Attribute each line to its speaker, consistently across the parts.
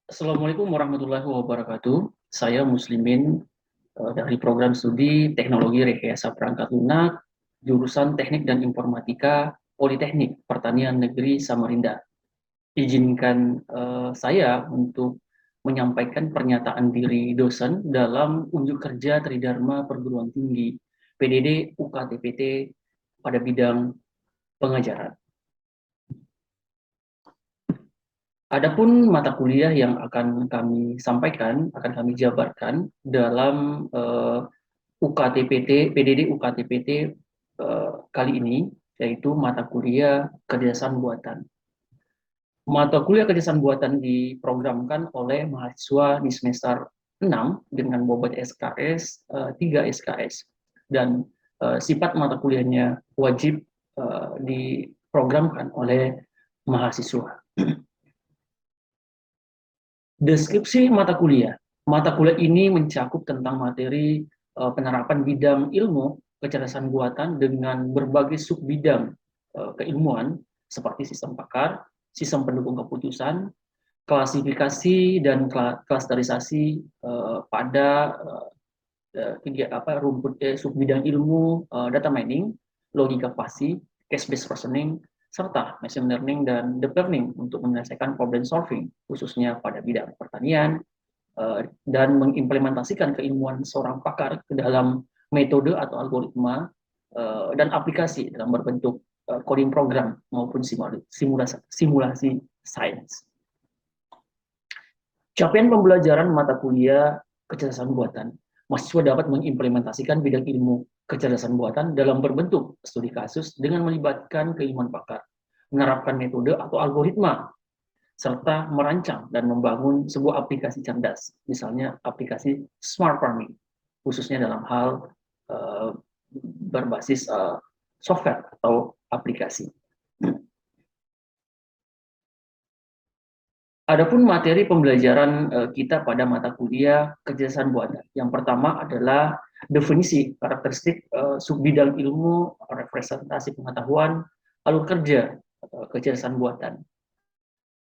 Speaker 1: Assalamualaikum warahmatullahi wabarakatuh. Saya Muslimin dari program studi Teknologi Rekayasa Perangkat Lunak, jurusan Teknik dan Informatika, Politeknik Pertanian Negeri Samarinda. Izinkan saya untuk menyampaikan pernyataan diri dosen dalam unjuk kerja Tridharma Perguruan Tinggi PDD UKTPT pada bidang pengajaran. Adapun mata kuliah yang akan kami sampaikan, akan kami jabarkan dalam UKTPT, PDD UKTPT kali ini, yaitu mata kuliah kerjasama buatan. Mata kuliah kerjasama buatan diprogramkan oleh mahasiswa di semester 6 dengan bobot SKS 3 SKS. Dan sifat mata kuliahnya wajib diprogramkan oleh mahasiswa. Deskripsi mata kuliah. Mata kuliah ini mencakup tentang materi penerapan bidang ilmu kecerdasan buatan dengan berbagai sub bidang keilmuan seperti sistem pakar, sistem pendukung keputusan, klasifikasi dan klasterisasi pada rumput sub bidang ilmu data mining, logika pasti, case-based reasoning, serta machine learning dan deep learning untuk menyelesaikan problem solving, khususnya pada bidang pertanian, dan mengimplementasikan keilmuan seorang pakar ke dalam metode atau algoritma dan aplikasi dalam berbentuk coding program maupun simulasi sains. Capaian pembelajaran mata kuliah kecerdasan buatan. Mahasiswa dapat mengimplementasikan bidang ilmu kecerdasan buatan dalam berbentuk studi kasus dengan melibatkan keilmuan pakar, menerapkan metode atau algoritma, serta merancang dan membangun sebuah aplikasi cerdas, misalnya aplikasi smart farming, khususnya dalam hal berbasis software atau aplikasi. Adapun materi pembelajaran kita pada mata kuliah kecerdasan buatan. Yang pertama adalah definisi karakteristik subbidang ilmu representasi pengetahuan alur kerja kecerdasan buatan.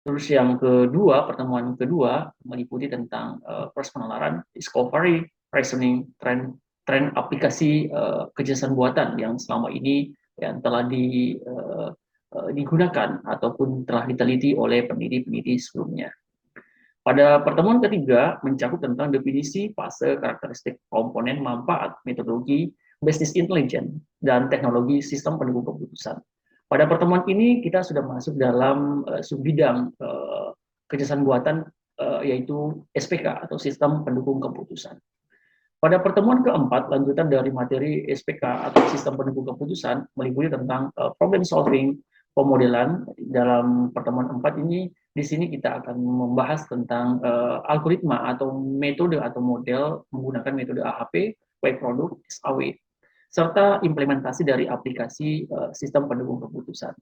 Speaker 1: Terus yang kedua, pertemuan kedua meliputi tentang proses penalaran, discovery, reasoning, tren aplikasi kecerdasan buatan yang selama ini yang telah digunakan ataupun telah diteliti oleh peneliti-peneliti sebelumnya. Pada pertemuan ketiga mencakup tentang definisi, fase, karakteristik, komponen, manfaat, metodologi, business intelligence, dan teknologi sistem pendukung keputusan. Pada pertemuan ini kita sudah masuk dalam subbidang kecerdasan buatan yaitu SPK atau sistem pendukung keputusan. Pada pertemuan keempat, lanjutan dari materi SPK atau sistem pendukung keputusan meliputi tentang problem solving, pemodelan. Dalam pertemuan keempat ini, di sini kita akan membahas tentang algoritma atau metode atau model menggunakan metode AHP, Wave Product, SAW, serta implementasi dari aplikasi sistem pendukung keputusan.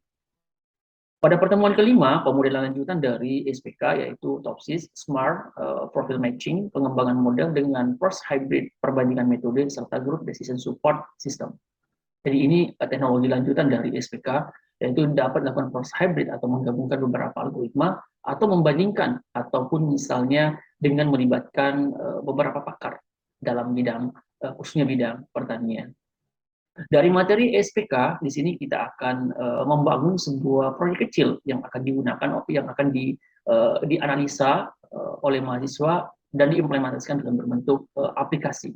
Speaker 1: Pada pertemuan kelima, pemodelan lanjutan dari SPK yaitu TOPSIS, Smart, Profile Matching, pengembangan model dengan Force Hybrid, perbandingan metode, serta Group Decision Support System. Jadi ini teknologi lanjutan dari SPK, yaitu dapat dilakukan Force Hybrid atau menggabungkan beberapa algoritma, atau membandingkan, ataupun misalnya dengan melibatkan beberapa pakar dalam bidang, khususnya bidang pertanian. Dari materi SPK, di sini kita akan membangun sebuah proyek kecil yang akan digunakan, yang akan dianalisa oleh mahasiswa dan diimplementasikan dalam berbentuk aplikasi.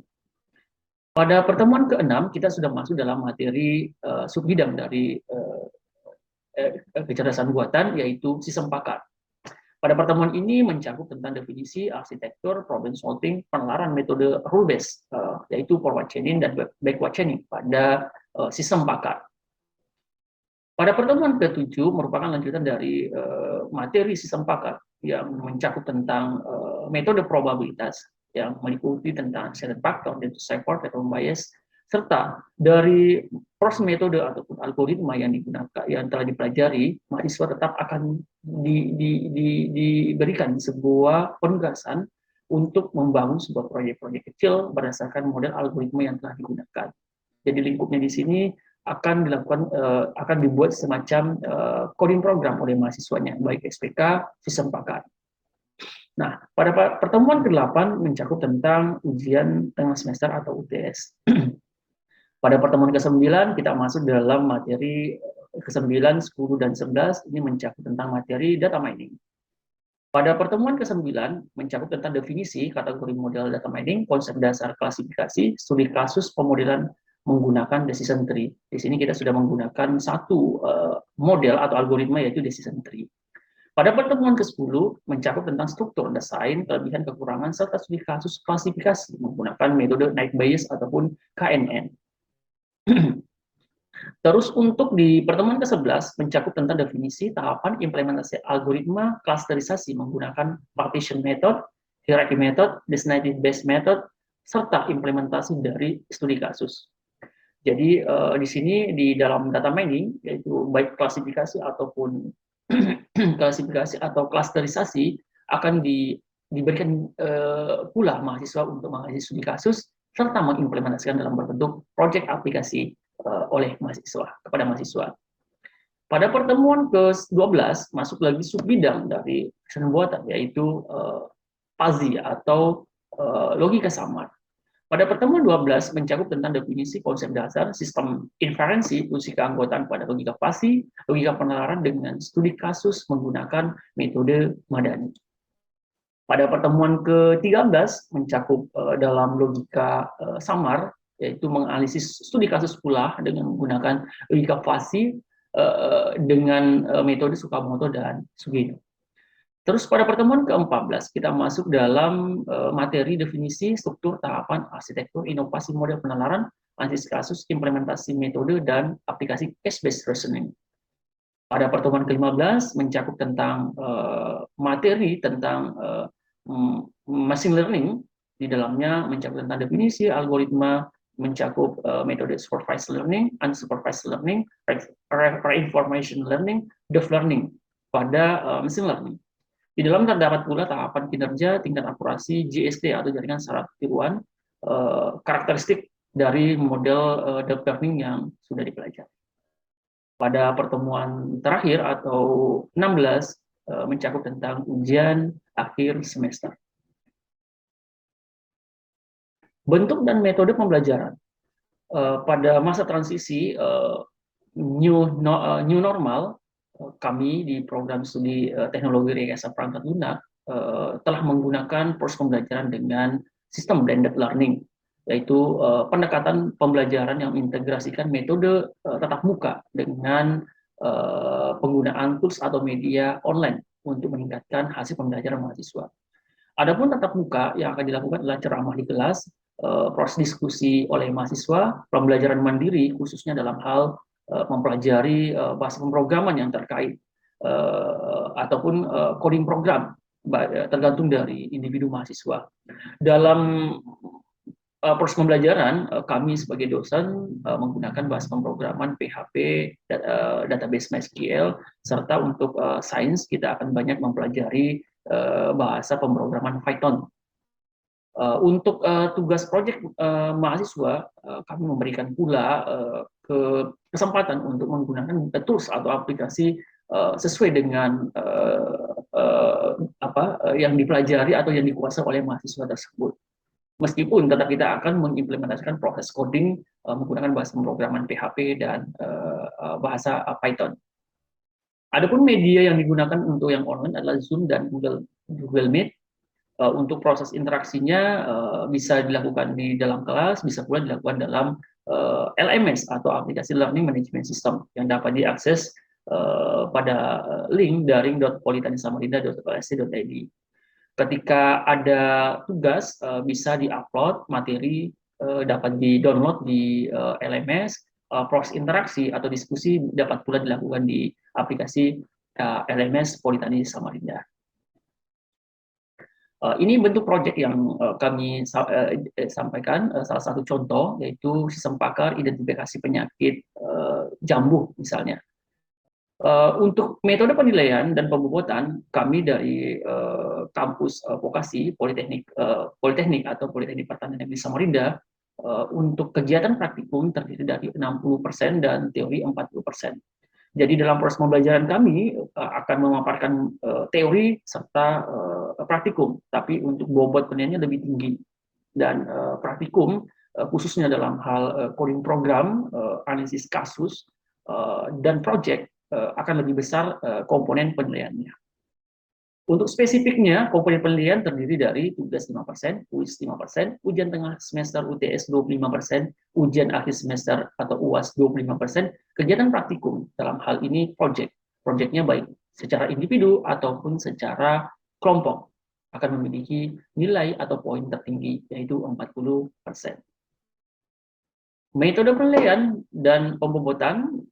Speaker 1: Pada pertemuan ke-6, kita sudah masuk dalam materi subbidang dari kecerdasan buatan, yaitu sistem pakar. Pada pertemuan ini mencakup tentang definisi, arsitektur, problem solving, penalaran metode rule based, yaitu forward chaining dan backward chaining pada sistem pakar. Pada pertemuan ke-7 merupakan lanjutan dari materi sistem pakar yang mencakup tentang metode probabilitas yang meliputi tentang shaded factor, dan support atau bias, serta dari proses metode ataupun algoritma yang digunakan yang telah dipelajari, mahasiswa tetap akan diberikan sebuah penugasan untuk membangun sebuah proyek-proyek kecil berdasarkan model algoritma yang telah digunakan. Jadi lingkupnya di sini akan dilakukan akan dibuat semacam coding program oleh mahasiswanya, baik SPK, sistem pakar. Nah, Pada pertemuan ke-8 mencakup tentang ujian tengah semester atau UTS. Pada pertemuan ke-9 kita masuk dalam materi ke-9, 10, dan 11, ini mencakup tentang materi data mining. Pada pertemuan ke-9 mencakup tentang definisi, kategori model data mining, konsep dasar klasifikasi, studi kasus, pemodelan menggunakan decision tree. Di sini kita sudah menggunakan satu model atau algoritma, yaitu decision tree. Pada pertemuan ke-10 mencakup tentang struktur desain, kelebihan, kekurangan, serta studi kasus klasifikasi menggunakan metode Knight Bayes ataupun KNN. Terus untuk di pertemuan ke-11 mencakup tentang definisi, tahapan, implementasi algoritma klasterisasi menggunakan partition method, hierarchy method, designated based method, serta implementasi dari studi kasus. Jadi di sini di dalam data mining, yaitu baik klasifikasi ataupun klasifikasi atau klasterisasi akan diberikan pula mahasiswa untuk mengajukan studi kasus serta mengimplementasikan dalam berbentuk proyek aplikasi oleh mahasiswa kepada mahasiswa. Pada pertemuan ke-12 masuk lagi subbidang dari kesan buatan, yaitu PASI atau logika samar. Pada pertemuan 12 mencakup tentang definisi konsep dasar sistem inferensi, fungsi keanggotaan pada logika PASI, logika penalaran dengan studi kasus menggunakan metode Madani. Pada pertemuan ke-13 mencakup dalam logika samar, yaitu menganalisis studi kasus pula dengan menggunakan logika PASI dengan metode Sukamoto dan Sugino. Terus pada pertemuan ke-14 kita masuk dalam materi definisi, struktur, tahapan, arsitektur, inovasi model penalaran, analisis kasus, implementasi metode, dan aplikasi case-based reasoning. Pada pertemuan ke-15 mencakup tentang materi tentang machine learning, di dalamnya mencakup tentang definisi, algoritma, mencakup metode supervised learning, unsupervised learning, reinforcement learning, deep learning pada machine learning. Di dalam terdapat pula tahapan kinerja, tingkat akurasi, JST atau jaringan syarat tiruan, karakteristik dari model deep learning yang sudah dipelajari. Pada pertemuan terakhir atau 16 mencakup tentang ujian akhir semester. Bentuk dan metode pembelajaran. Pada masa transisi new normal, kami di program studi teknologi rekayasa perangkat lunak telah menggunakan proses pembelajaran dengan sistem blended learning, yaitu pendekatan pembelajaran yang mengintegrasikan metode tatap muka dengan penggunaan tools atau media online untuk meningkatkan hasil pembelajaran mahasiswa. Adapun tatap muka yang akan dilakukan adalah ceramah di kelas, proses diskusi oleh mahasiswa, pembelajaran mandiri khususnya dalam hal mempelajari bahasa pemrograman yang terkait ataupun coding program, tergantung dari individu mahasiswa. Dalam proses pembelajaran, kami sebagai dosen menggunakan bahasa pemrograman PHP, database MySQL, serta untuk sains kita akan banyak mempelajari bahasa pemrograman Python. Untuk tugas proyek mahasiswa, kami memberikan pula kesempatan untuk menggunakan tools atau aplikasi sesuai dengan yang dipelajari atau yang dikuasai oleh mahasiswa tersebut. Meskipun tetap kita akan mengimplementasikan proses coding menggunakan bahasa pemrograman PHP dan bahasa Python. Adapun media yang digunakan untuk yang online adalah Zoom dan Google Meet. Untuk proses interaksinya bisa dilakukan di dalam kelas, bisa pula dilakukan dalam LMS atau aplikasi Learning Management System yang dapat diakses pada link daring.politanisamarida.lsc.id. Ketika ada tugas bisa diupload materi, dapat di-download di LMS, proses interaksi atau diskusi dapat pula dilakukan di aplikasi LMS Politani Samarinda. Ini bentuk proyek yang kami sampaikan, salah satu contoh yaitu sistem pakar identifikasi penyakit jambu misalnya. Untuk metode penilaian dan pembobotan, kami dari kampus vokasi Politeknik atau Politeknik Pertanian Negeri Samarinda, untuk kegiatan praktikum terdiri dari 60% dan teori 40%. Jadi dalam proses pembelajaran kami akan memaparkan teori serta praktikum, tapi untuk bobot penilaiannya lebih tinggi. Dan praktikum khususnya dalam hal coding program, analisis kasus, dan project akan lebih besar komponen penilaiannya. Untuk spesifiknya, komponen penilaian terdiri dari tugas 5%, kuis 5%, ujian tengah semester UTS 25%, ujian akhir semester atau UAS 25%, kegiatan praktikum, dalam hal ini project. Projectnya baik secara individu ataupun secara kelompok, akan memiliki nilai atau poin tertinggi, yaitu 40%. Metode penilaian dan pembobotan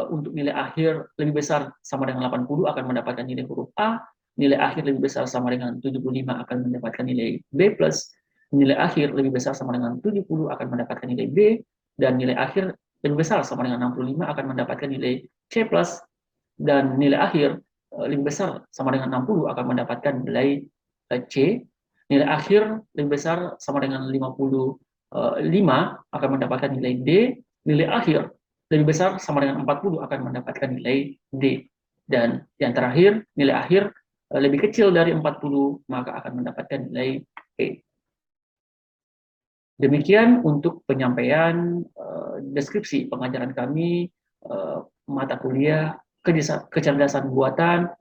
Speaker 1: untuk nilai akhir lebih besar sama dengan 80 akan mendapatkan nilai huruf A, nilai akhir lebih besar sama dengan 75 akan mendapatkan nilai B+, nilai akhir lebih besar sama dengan 70 akan mendapatkan nilai B, dan nilai akhir lebih besar sama dengan 65 akan mendapatkan nilai C+, dan nilai akhir lebih besar sama dengan 60 akan mendapatkan nilai C, nilai akhir lebih besar sama dengan 55 akan mendapatkan nilai D, nilai akhir lebih besar sama dengan 40 akan mendapatkan nilai D, dan yang terakhir nilai akhir lebih kecil dari 40 maka akan mendapatkan nilai E. Demikian untuk penyampaian deskripsi pengajaran kami mata kuliah kecerdasan buatan.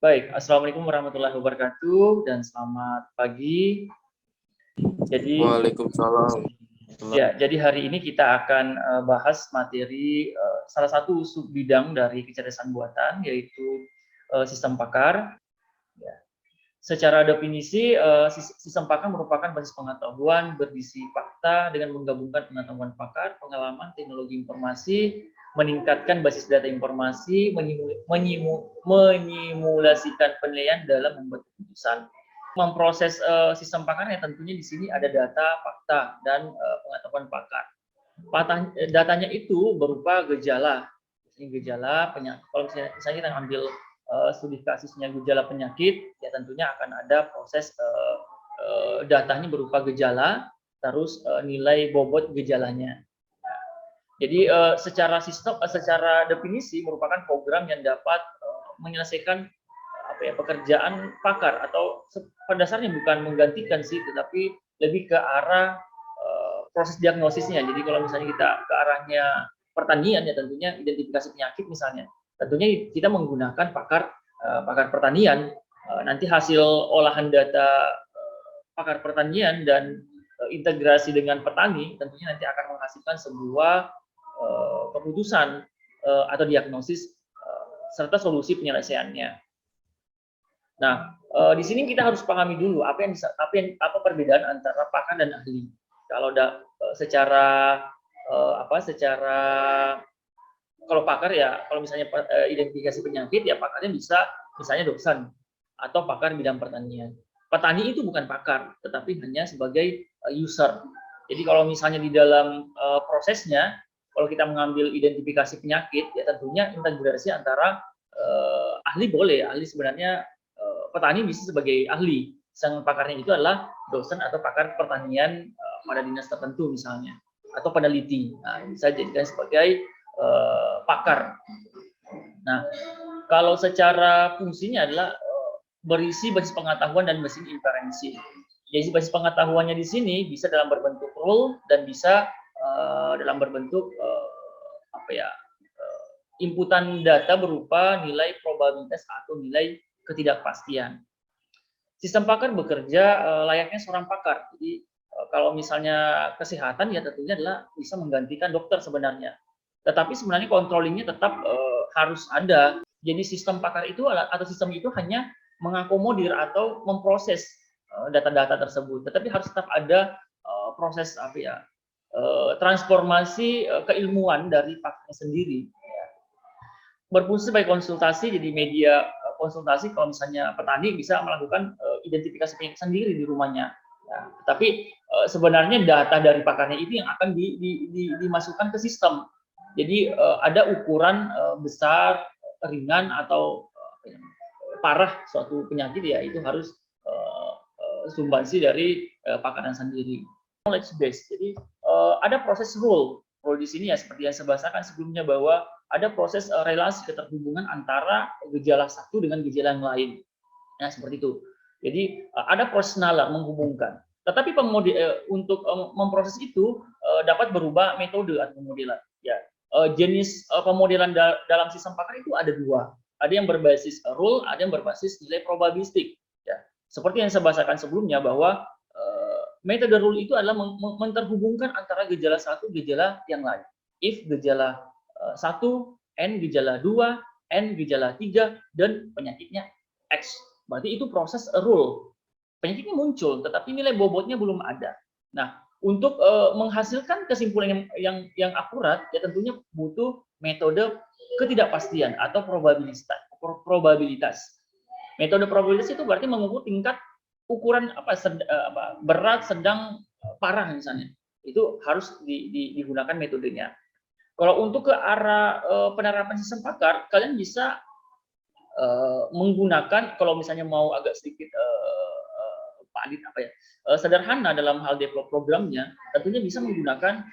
Speaker 1: Baik, Assalamualaikum warahmatullahi wabarakatuh dan selamat pagi. Jadi,
Speaker 2: Waalaikumsalam.
Speaker 1: Ya, jadi hari ini kita akan bahas materi salah satu sub bidang dari kecerdasan buatan, yaitu sistem pakar. Ya. Secara definisi, sistem pakar merupakan basis pengetahuan berisi fakta dengan menggabungkan pengetahuan pakar, pengalaman, teknologi informasi, meningkatkan basis data informasi, menyimulasikan penilaian dalam membuat keputusan. Memproses sistem pakarnya tentunya di sini ada data, fakta, dan pengetahuan pakar. Datanya itu berupa gejala. Ini gejala penyakit. Kalau misalnya kita ambil studi kasusnya gejala penyakit, ya tentunya akan ada proses datanya berupa gejala, terus nilai bobot gejalanya. Jadi secara definisi merupakan program yang dapat menyelesaikan pekerjaan pakar, atau pada dasarnya bukan menggantikan sih, tetapi lebih ke arah proses diagnosisnya. Jadi kalau misalnya kita ke arahnya pertanian, ya tentunya identifikasi penyakit misalnya, tentunya kita menggunakan pakar pertanian. Nanti hasil olahan data pakar pertanian dan integrasi dengan petani tentunya nanti akan menghasilkan sebuah keputusan atau diagnosis serta solusi penyelesaiannya. Nah, di sini kita harus pahami dulu apa perbedaan antara pakar dan ahli. Kalau secara kalau pakar ya, kalau misalnya identifikasi penyakit ya pakarnya bisa misalnya dosen atau pakar bidang pertanian. Petani itu bukan pakar, tetapi hanya sebagai user. Jadi kalau misalnya di dalam prosesnya, kalau kita mengambil identifikasi penyakit, ya tentunya integrasi antara ahli boleh, ahli sebenarnya petani bisa sebagai ahli, sang pakarnya itu adalah dosen atau pakar pertanian pada dinas tertentu misalnya, atau peneliti. Nah, bisa dijadikan sebagai pakar. Nah, kalau secara fungsinya adalah berisi basis pengetahuan dan basis inferensi. Jadi basis pengetahuannya di sini bisa dalam berbentuk rule dan bisa dalam berbentuk inputan data berupa nilai probabilitas atau nilai ketidakpastian. Sistem pakar bekerja layaknya seorang pakar. Jadi kalau misalnya kesehatan ya tentunya adalah bisa menggantikan dokter sebenarnya. Tetapi sebenarnya controllingnya tetap harus ada. Jadi sistem pakar itu atau sistem itu hanya mengakomodir atau memproses data-data tersebut. Tetapi harus tetap ada proses transformasi keilmuan dari pakarnya sendiri. Berfungsi sebagai konsultasi, jadi media konsultasi. Kalau misalnya petani bisa melakukan identifikasi penyakit sendiri di rumahnya. Ya, tapi sebenarnya data dari pakarnya itu yang akan dimasukkan ke sistem. Jadi ada ukuran besar, ringan, atau parah suatu penyakit, ya itu harus sumbangsi dari pakarnya sendiri. Knowledge base. Jadi ada proses rule. Kalau di sini ya seperti yang saya bahasakan sebelumnya bahwa ada proses relasi keterhubungan antara gejala satu dengan gejala yang lain. Nah, seperti itu. Jadi ada proses nalar menghubungkan. Tetapi untuk memproses itu dapat berubah metode atau pemodelan. Ya, jenis pemodelan dalam sistem pakar itu ada dua. Ada yang berbasis rule, ada yang berbasis nilai probabilistik. Ya, seperti yang saya bahasakan sebelumnya bahwa metode rule itu adalah menterhubungkan antara gejala satu gejala yang lain. If gejala satu, N gejala 2, N gejala 3, dan penyakitnya X. Berarti itu proses rule. Penyakitnya muncul, tetapi nilai bobotnya belum ada. Nah, untuk menghasilkan kesimpulan yang akurat, ya tentunya butuh metode ketidakpastian atau probabilitas. Metode probabilitas itu berarti mengukur tingkat ukuran berat, sedang, parah misalnya. Itu harus digunakan metodenya. Kalau untuk ke arah penerapan sistem pakar, kalian bisa menggunakan, kalau misalnya mau agak sedikit sederhana dalam hal develop programnya, tentunya bisa menggunakan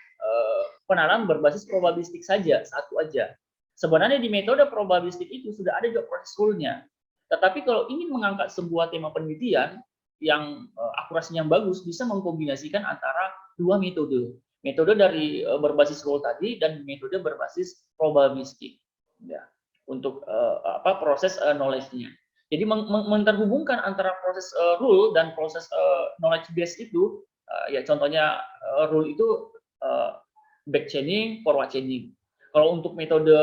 Speaker 1: penerapan berbasis probabilistik saja, satu aja. Sebenarnya di metode probabilistik itu sudah ada juga proses rule-nya. Tetapi kalau ingin mengangkat sebuah tema penelitian yang akurasinya yang bagus, bisa mengkombinasikan antara dua metode. Metode dari berbasis rule tadi dan metode berbasis probabilistik. Ya, untuk proses knowledge-nya. Jadi menterhubungkan antara proses rule dan proses knowledge base itu, ya contohnya rule itu back chaining, forward chaining. Kalau untuk metode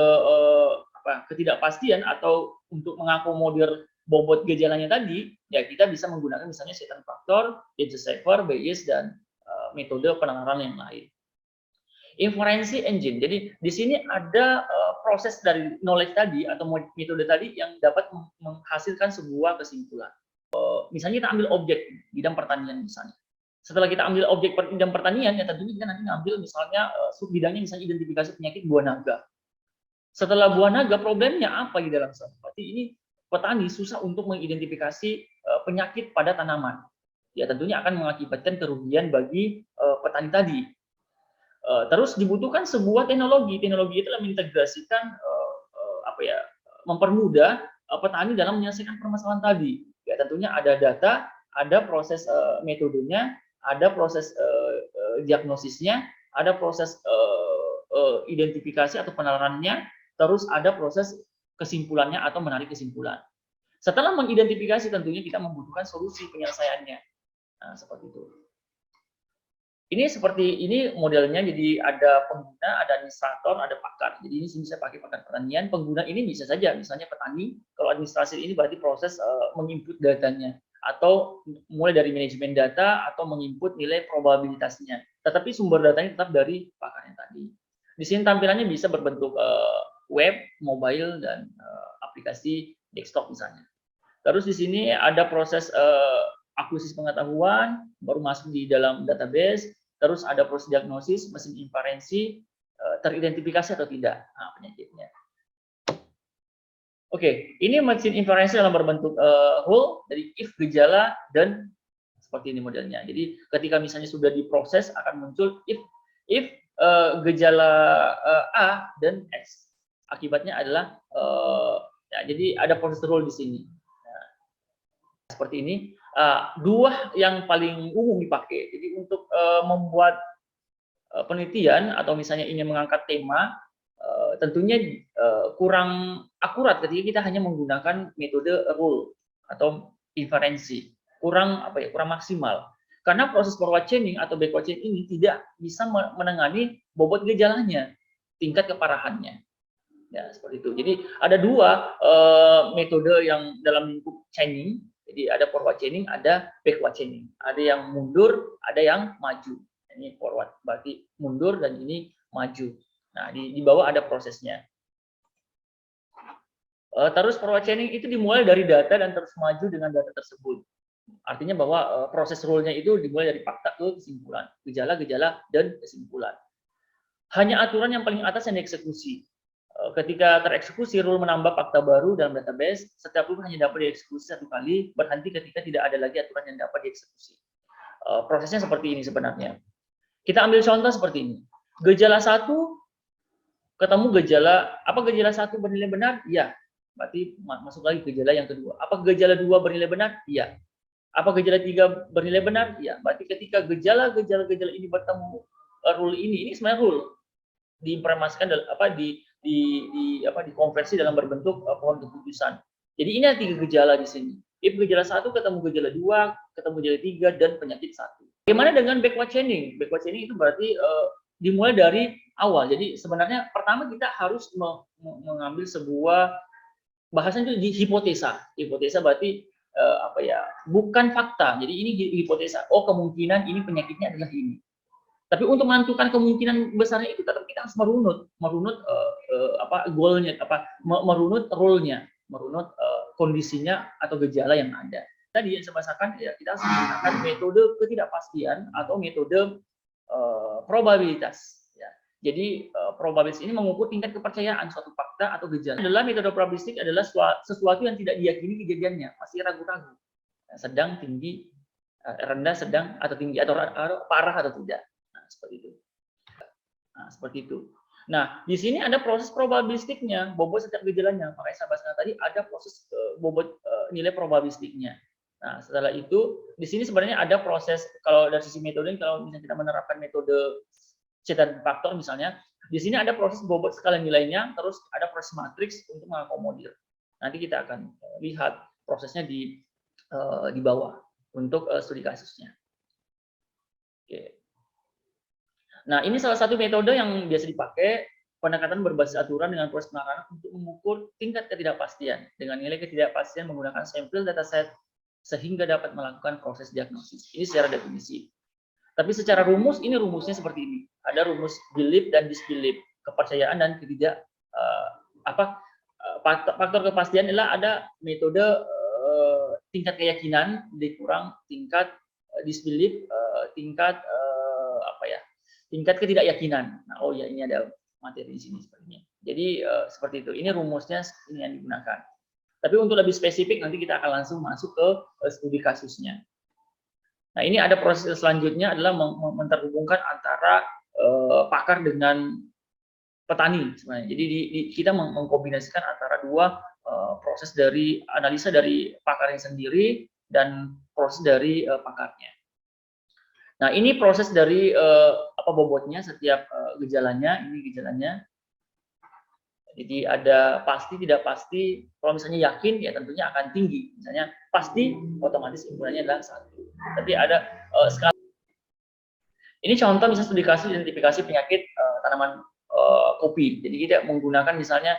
Speaker 1: ketidakpastian atau untuk mengakomodir bobot gejalanya tadi, ya kita bisa menggunakan misalnya certain factor, Bayes-Schaeffer, Bayes, dan metode penalaran yang lain. Inferensi engine. Jadi di sini ada proses dari knowledge tadi atau metode tadi yang dapat menghasilkan sebuah kesimpulan. Misalnya kita ambil objek bidang pertanian misalnya. Setelah kita ambil objek bidang pertanian, ya tentunya kita nanti ngambil misalnya sub bidangnya misalnya identifikasi penyakit buah naga. Setelah buah naga, problemnya apa di dalam sana? Berarti ini petani susah untuk mengidentifikasi penyakit pada tanaman. Ya tentunya akan mengakibatkan kerugian bagi petani tadi. Terus dibutuhkan sebuah teknologi. Teknologi itu adalah mengintegrasikan mempermudah petani dalam menyelesaikan permasalahan tadi. Ya tentunya ada data, ada proses metodenya, ada proses diagnosisnya, ada proses identifikasi atau penalarannya, terus ada proses kesimpulannya atau menarik kesimpulan. Setelah mengidentifikasi tentunya kita membutuhkan solusi penyelesaiannya. Nah, seperti itu. Ini seperti ini modelnya, jadi ada pengguna, ada administrator, ada pakar. Jadi ini saya pakai pakar pertanian. Pengguna ini bisa saja, misalnya petani. Kalau administrasi ini berarti proses menginput datanya, atau mulai dari manajemen data atau menginput nilai probabilitasnya. Tetapi sumber datanya tetap dari pakarnya tadi. Di sini tampilannya bisa berbentuk web, mobile, dan aplikasi desktop misalnya. Terus di sini ada proses akuisisi pengetahuan, baru masuk di dalam database. Terus ada proses diagnosis, mesin inferensi, teridentifikasi atau tidak penyakitnya. Oke, ini mesin inferensi dalam berbentuk whole, dari if, gejala, dan seperti ini modelnya. Jadi ketika misalnya sudah diproses akan muncul if gejala A dan X. Akibatnya adalah jadi ada proses rule di sini. Nah, seperti ini. Dua yang paling umum dipakai. Jadi untuk membuat penelitian atau misalnya ingin mengangkat tema, tentunya kurang akurat ketika kita hanya menggunakan metode rule atau inferensi. Kurang maksimal. Karena proses forward chaining atau backward chaining ini tidak bisa menangani bobot gejalanya, tingkat keparahannya. Ya, seperti itu. Jadi ada dua metode yang dalam lingkup chaining. Jadi ada forward chaining, ada backward chaining. Ada yang mundur, ada yang maju. Ini forward, berarti mundur, dan ini maju. Nah, di bawah ada prosesnya. Terus forward chaining itu dimulai dari data dan terus maju dengan data tersebut. Artinya bahwa proses rule-nya itu dimulai dari fakta ke kesimpulan. Gejala, dan kesimpulan. Hanya aturan yang paling atas yang dieksekusi. Ketika tereksekusi, rule menambah fakta baru dalam database. Setiap rule hanya dapat dieksekusi satu kali, berhenti ketika tidak ada lagi aturan yang dapat dieksekusi. Prosesnya seperti ini sebenarnya. Kita ambil contoh seperti ini. Gejala 1 ketemu gejala, apa gejala 1 bernilai benar? Iya. Berarti masuk lagi gejala yang kedua. Apa gejala 2 bernilai benar? Iya. Apa gejala 3 bernilai benar? Iya. Berarti ketika gejala-gejala ini bertemu rule ini sebenarnya rule diinformasikan dalam dikonversi dalam berbentuk pohon keputusan. Jadi ini ada 3 gejala di sini. If gejala 1 ketemu gejala 2, ketemu gejala 3 dan penyakit 1. Bagaimana dengan backward chaining? Backward chaining itu berarti dimulai dari awal. Jadi sebenarnya pertama kita harus mengambil sebuah bahasan itu di hipotesa. Hipotesa berarti bukan fakta. Jadi ini hipotesa. Oh, kemungkinan ini penyakitnya adalah ini. Tapi untuk menentukan kemungkinan besarnya itu tetap kita harus merunut goalnya, merunut rule-nya, merunut kondisinya atau gejala yang ada. Tadi yang saya bahasakan ya, kita harus menggunakan metode ketidakpastian atau metode probabilitas. Ya. Jadi probabilitas ini mengukur tingkat kepercayaan suatu fakta atau gejala. Adalah metode probabilistik adalah sesuatu yang tidak diyakini kejadiannya, masih ragu-ragu, sedang, tinggi, rendah, sedang atau tinggi, atau parah atau tidak. Seperti itu. Nah, di sini ada proses probabilistiknya, bobot setiap gejalanya. Makanya saya bahas tadi ada proses bobot nilai probabilistiknya. Nah, setelah itu di sini sebenarnya ada proses, kalau dari sisi metode, kalau misalnya kita menerapkan metode Chaitin faktor misalnya, di sini ada proses bobot skala nilainya, terus ada proses matriks untuk mengakomodir. Nanti kita akan lihat prosesnya di bawah untuk studi kasusnya. Oke. Nah, ini salah satu metode yang biasa dipakai, pendekatan berbasis aturan dengan proses penekanan untuk mengukur tingkat ketidakpastian dengan nilai ketidakpastian menggunakan sampel dataset sehingga dapat melakukan proses diagnosis. Ini secara definisi. Tapi secara rumus, ini rumusnya seperti ini. Ada rumus belief dan disbelief, kepercayaan dan ketidak faktor kepastian adalah ada metode tingkat keyakinan dikurang tingkat disbelief, tingkat tingkat ketidakyakinan. Nah, oh ya, ini ada materi di sini sepertinya. Jadi seperti itu. Ini rumusnya ini yang digunakan. Tapi untuk lebih spesifik nanti kita akan langsung masuk ke studi kasusnya. Nah, ini ada proses selanjutnya adalah menterhubungkan antara pakar dengan petani sebenarnya. Jadi kita mengkombinasikan antara dua proses dari analisa dari pakarnya sendiri dan proses dari pakarnya. Nah, ini proses dari bobotnya setiap gejalanya. Ini gejalanya. Jadi ada pasti, tidak pasti. Kalau misalnya yakin, ya tentunya akan tinggi. Misalnya pasti, otomatis impunannya adalah 1. Tapi ada skala. Ini contoh misalnya studi kasus identifikasi penyakit tanaman kopi. Jadi kita menggunakan misalnya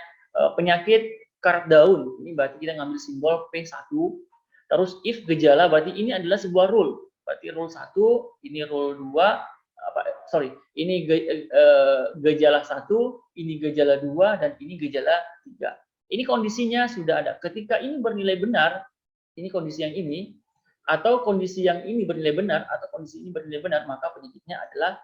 Speaker 1: penyakit karat daun. Ini berarti kita ngambil simbol P1. Terus if gejala, berarti ini adalah sebuah rule. Berarti rule 1, ini rule 2, ini gejala 1, ini gejala 2, dan ini gejala 3. Ini kondisinya sudah ada. Ketika ini bernilai benar, ini kondisi yang ini, atau kondisi yang ini bernilai benar, atau kondisi ini bernilai benar, maka penyakitnya adalah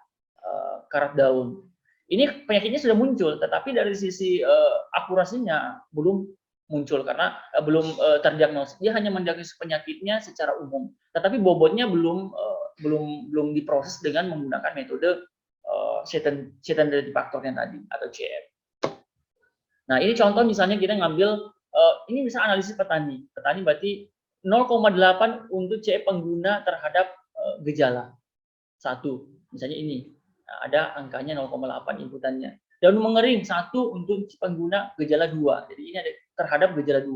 Speaker 1: karat daun. Ini penyakitnya sudah muncul, tetapi dari sisi akurasinya belum muncul karena belum terdiagnosis. Dia hanya mendiagnosis penyakitnya secara umum, tetapi bobotnya belum diproses dengan menggunakan metode Chaitin faktor yang tadi atau CF. Nah, ini contoh misalnya kita ngambil ini bisa analisis petani. Petani berarti 0,8 untuk CF pengguna terhadap gejala 1. Misalnya ini. Nah, ada angkanya 0,8 inputannya. Daun mengering 1 untuk pengguna gejala 2. Jadi ini ada terhadap gejala 2.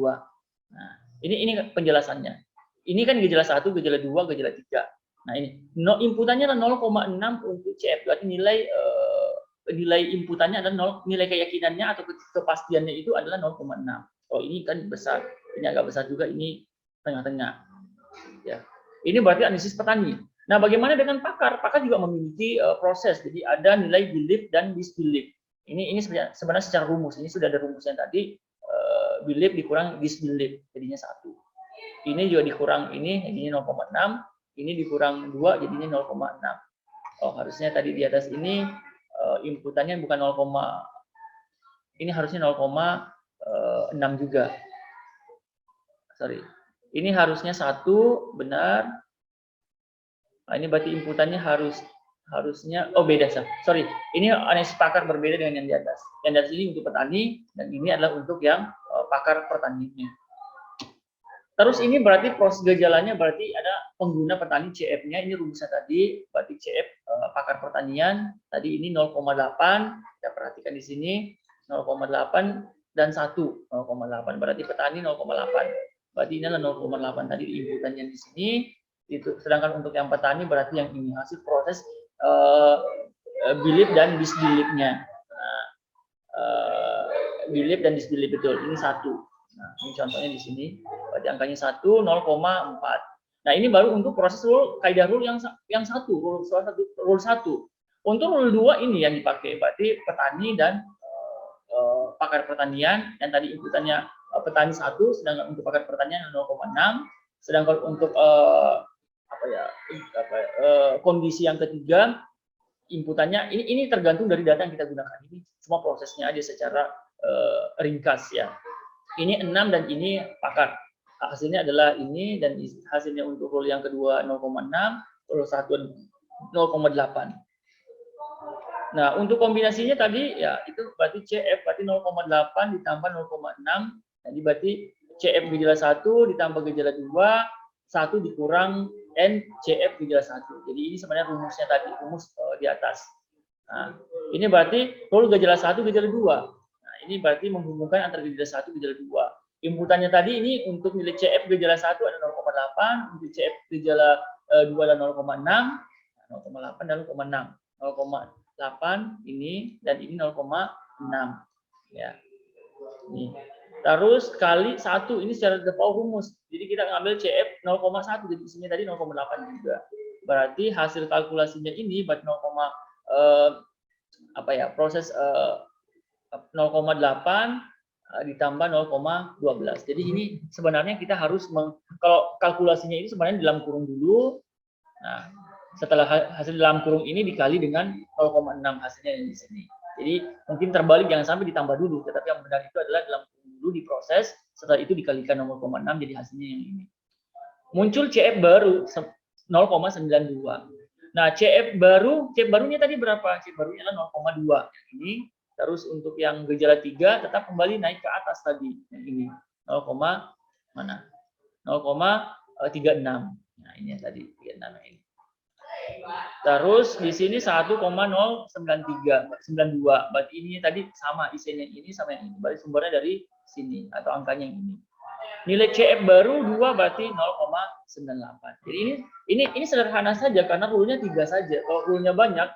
Speaker 1: Nah, ini penjelasannya. Ini kan gejala 1, gejala 2, gejala 3. Nah, ini inputannya adalah 0,6 untuk CF. Berarti nilai inputannya adalah nilai keyakinannya atau kepastiannya itu adalah 0,6. Oh, ini kan besar. Ini agak besar juga, ini tengah-tengah. Ya. Ini berarti analisis petani. Nah, bagaimana dengan pakar? Pakar juga memiliki proses. Jadi ada nilai belief dan disbelief. Ini sebenarnya secara rumus. Ini sudah ada rumusnya tadi. Belief dikurang disbelief, jadinya 1. Ini juga dikurang ini, jadinya 0,6. Ini dikurang 2, jadinya 0,6. Oh, harusnya tadi di atas ini inputannya bukan 0, ini harusnya 0,6 juga. Sorry. Ini harusnya 1, benar. Nah, ini berarti inputannya harus harusnya, oh beda, sorry, ini analisis pakar berbeda dengan yang di atas. Yang di atas ini untuk petani, dan ini adalah untuk yang pakar pertaniannya. Terus ini berarti proses gejalanya berarti ada pengguna petani CF-nya, ini rumusnya tadi, berarti CF pakar pertanian, tadi ini 0,8, kita perhatikan di sini, 0,8 dan 1, 0,8, berarti petani 0,8. Berarti ini adalah 0,8 tadi inputannya di sini, itu, sedangkan untuk yang petani berarti yang ini, hasil proses bilip dan disbilipnya. Bilip dan disbilip betul, ini 1. Nah, ini contohnya di sini, berarti angkanya 1, 0,4. Nah, ini baru untuk proses kaidah rule yang 1, rule 1. Untuk rule 2 ini yang dipakai, berarti petani dan pakar pertanian, yang tadi inputannya petani 1, sedangkan untuk pakar pertanian 0,6, sedangkan untuk kondisi yang ketiga, inputannya ini tergantung dari data yang kita gunakan. Ini semua prosesnya aja secara ringkas ya. Ini 6 dan ini pakar. Hasilnya adalah ini, dan hasilnya untuk rule yang kedua 0,6, rule 1 0,8. Nah, untuk kombinasinya tadi ya itu berarti CF berarti 0,8 ditambah 0,6. Jadi berarti CF gejala 1 ditambah gejala 2, 1 dikurang N CF gejala 1. Jadi ini sebenarnya rumusnya tadi, rumus di atas. Nah, ini berarti rule gejala 1 gejala 2. Ini berarti menghubungkan antara gejala 1 gejala 2. Inputannya tadi ini untuk nilai CF gejala 1 ada 0,8, untuk CF gejala 2 ada 0,6, 0,8 dan 0,6. 0,8 ini dan ini 0,6 ya. Ini. Terus kali 1 ini secara default rumus. Jadi kita ngambil CF 0,1, jadi isinya tadi 0,8 juga. Berarti hasil kalkulasinya ini berarti proses 0,8 ditambah 0,12. Jadi ini sebenarnya kita harus kalau kalkulasinya ini sebenarnya dalam kurung dulu. Nah, setelah hasil dalam kurung ini dikali dengan 0,6 hasilnya yang di sini. Jadi mungkin terbalik, jangan sampai ditambah dulu, tetapi yang benar itu adalah dalam kurung dulu diproses, setelah itu dikalikan 0,6 jadi hasilnya yang ini. Muncul CF baru 0,92. Nah, CF barunya tadi berapa? CF barunya adalah 0,2. Ini. Terus untuk yang gejala 3 tetap kembali naik ke atas tadi. Yang ini 0,36. Nah, ini yang tadi 36 ini. Terus di sini 1,092. Berarti ini tadi sama isinya ini sama yang ini. Berarti sumbernya dari sini atau angkanya yang ini. Nilai CF baru 2 berarti 0,98. Jadi ini sederhana saja karena rule-nya 3 saja. Kalau rule-nya banyak,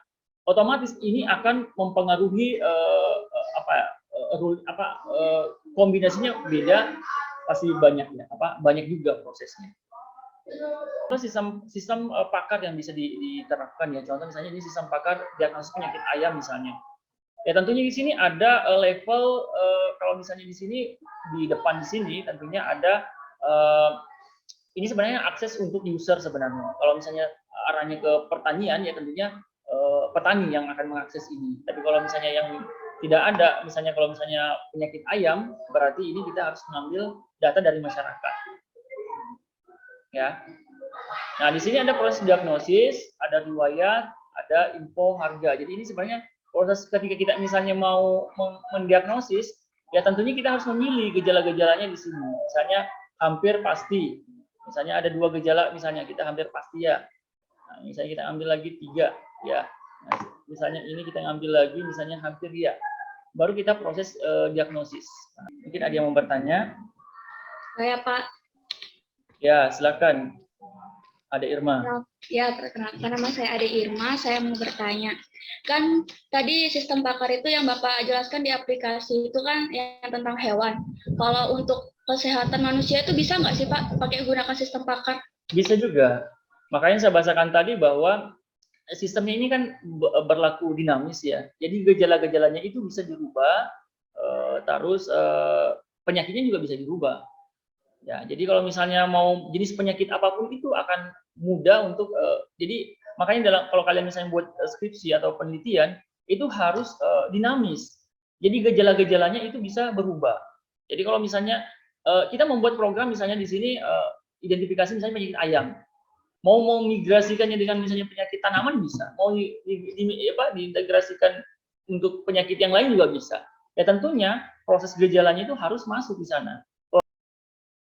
Speaker 1: otomatis ini akan mempengaruhi kombinasinya beda, pasti banyak ya, banyak juga prosesnya. Terus sistem pakar yang bisa diterapkan ya, contoh misalnya ini sistem pakar diagnosis penyakit ayam misalnya. Ya tentunya di sini ada level, kalau misalnya di sini di depan di sini tentunya ada ini sebenarnya akses untuk user sebenarnya. Kalau misalnya arahnya ke pertanian ya tentunya petani yang akan mengakses ini. Tapi kalau misalnya yang tidak ada, misalnya kalau misalnya penyakit ayam, berarti ini kita harus mengambil data dari masyarakat. Ya. Nah, di sini ada proses diagnosis, ada riwayat, ada info harga. Jadi ini sebenarnya proses ketika kita misalnya mau mendiagnosis, ya tentunya kita harus memilih gejala-gejalanya di sini. Misalnya hampir pasti. Misalnya ada 2 gejala, misalnya kita hampir pasti ya. Nah, misalnya kita ambil lagi 3. Ya, nah, misalnya ini kita ambil lagi, misalnya hampir ya, baru kita proses diagnosis. Nah, mungkin ada yang mau bertanya?
Speaker 2: Saya Pak.
Speaker 1: Ya, silakan. Ada Irma.
Speaker 2: Ya, perkenalkan nama saya Ade Irma. Saya mau bertanya. Kan tadi sistem pakar itu yang Bapak jelaskan di aplikasi itu kan yang tentang hewan. Kalau untuk kesehatan manusia itu bisa nggak sih Pak pakai gunakan sistem pakar?
Speaker 1: Bisa juga. Makanya saya bahasakan tadi bahwa sistemnya ini kan berlaku dinamis ya. Jadi gejala-gejalanya itu bisa dirubah, terus penyakitnya juga bisa dirubah. Ya, jadi kalau misalnya mau jenis penyakit apapun itu akan mudah untuk jadi makanya kalau kalian misalnya buat skripsi atau penelitian itu harus dinamis. Jadi gejala-gejalanya itu bisa berubah. Jadi kalau misalnya kita membuat program misalnya di sini identifikasi misalnya penyakit ayam. mau migrasikannya dengan misalnya penyakit tanaman bisa, mau diintegrasikan untuk penyakit yang lain juga bisa. Ya tentunya proses gejalanya itu harus masuk di sana.